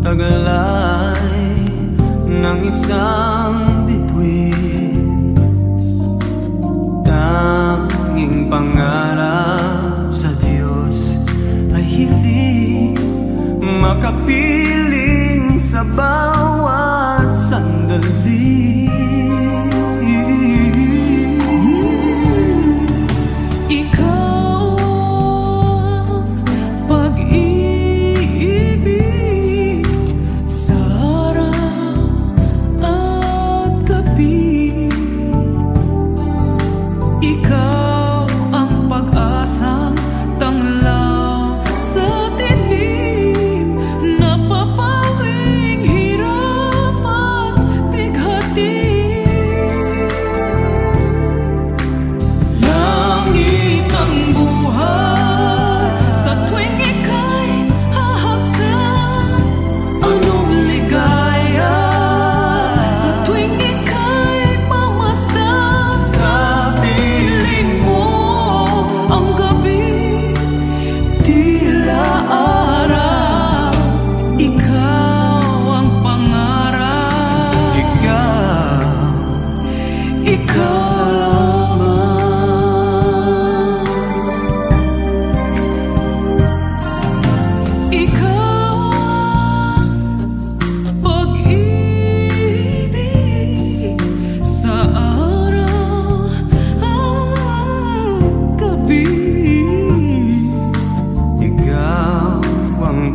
tagalay ng isang bituin. Tanging pangarap sa Diyos ay hiling makapiling sa bawat sandali.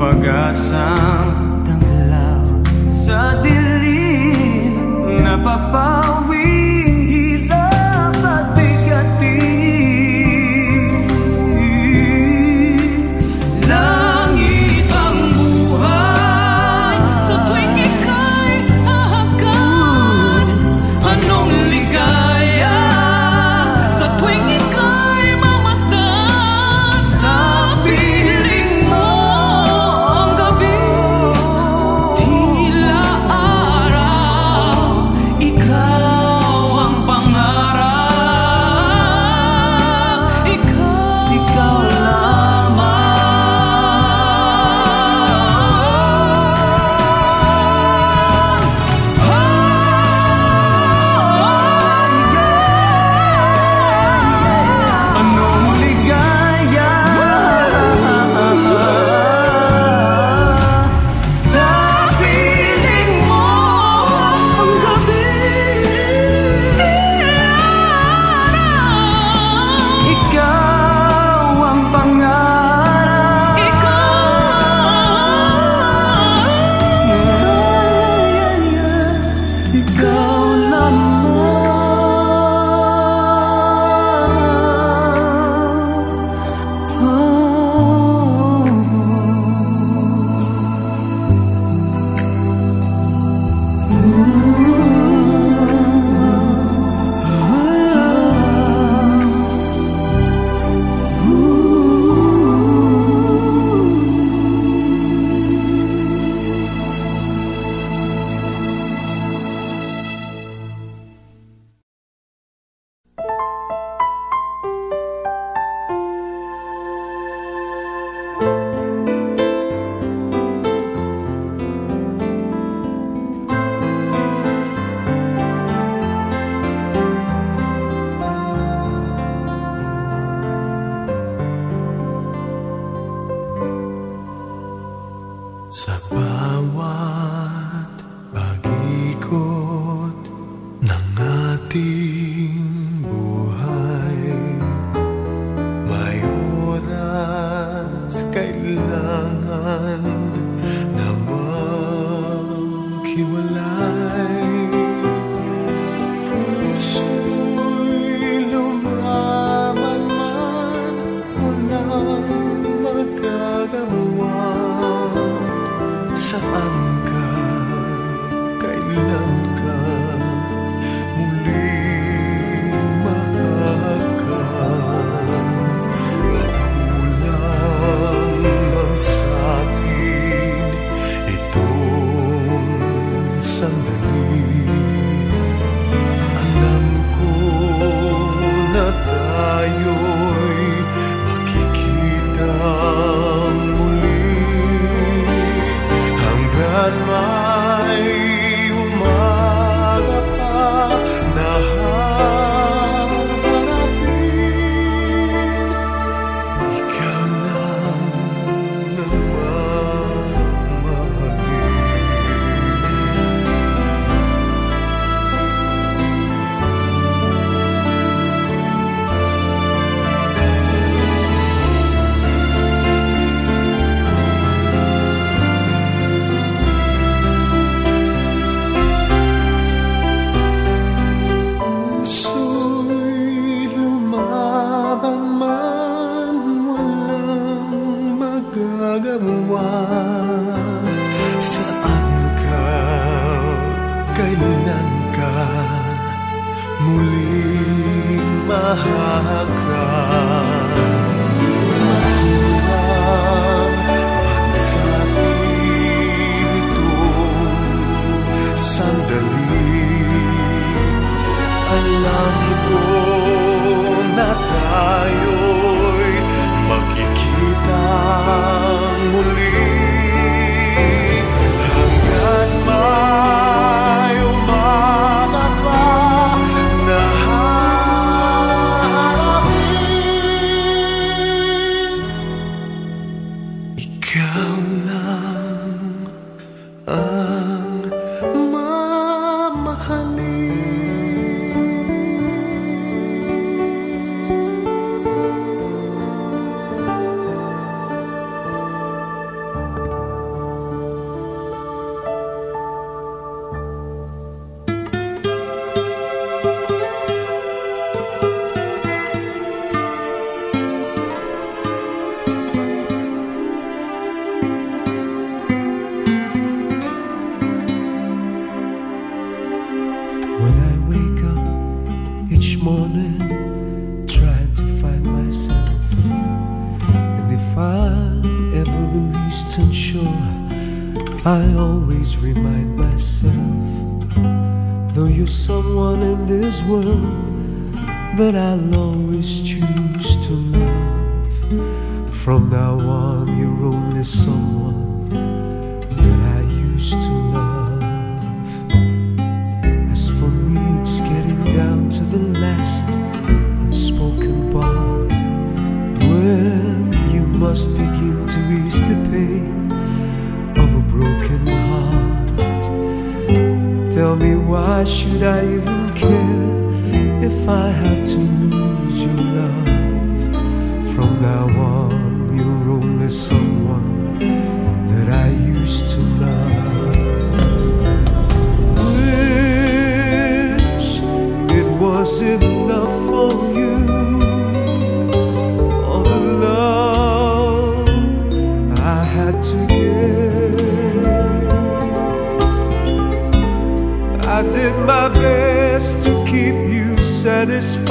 Pag-asang tanglaw sa dilim, napapawing hirap at bigatin. Langit ang buhay sa tuwing ika'y hahagan. Anong ligaya sa tuwing ika'y mamasdan. Sa piling mo sa bawat pag-ikot ng ating buhay, may oras kailangan na maghiwalay. Puso'y lumaman man, walang magagawa. Saan ka, kailan ka muling mahakan? Kulang man sa'tin magawa. Saan ka, kailan ka muling mahagkan? Makulang man sa atin itong sandali. Alam ko na tayo'y magkikita muli. Hanggat may umagat pa na harapin, ikaw lang ang mamahalin. When I wake up each morning trying to find myself, and if I'm ever the least unsure, I always remind myself, though you're someone in this world that I'll always choose to love, from now on you're only someone that I used to love. Down to the last unspoken part, when you must begin to ease the pain of a broken heart. Tell me, why should I even care if I have to lose your love? From now on you're only someone that I used to love. Was it enough for you, all the love I had to give? I did my best to keep you satisfied.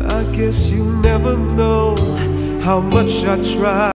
I guess you'll never know how much I tried.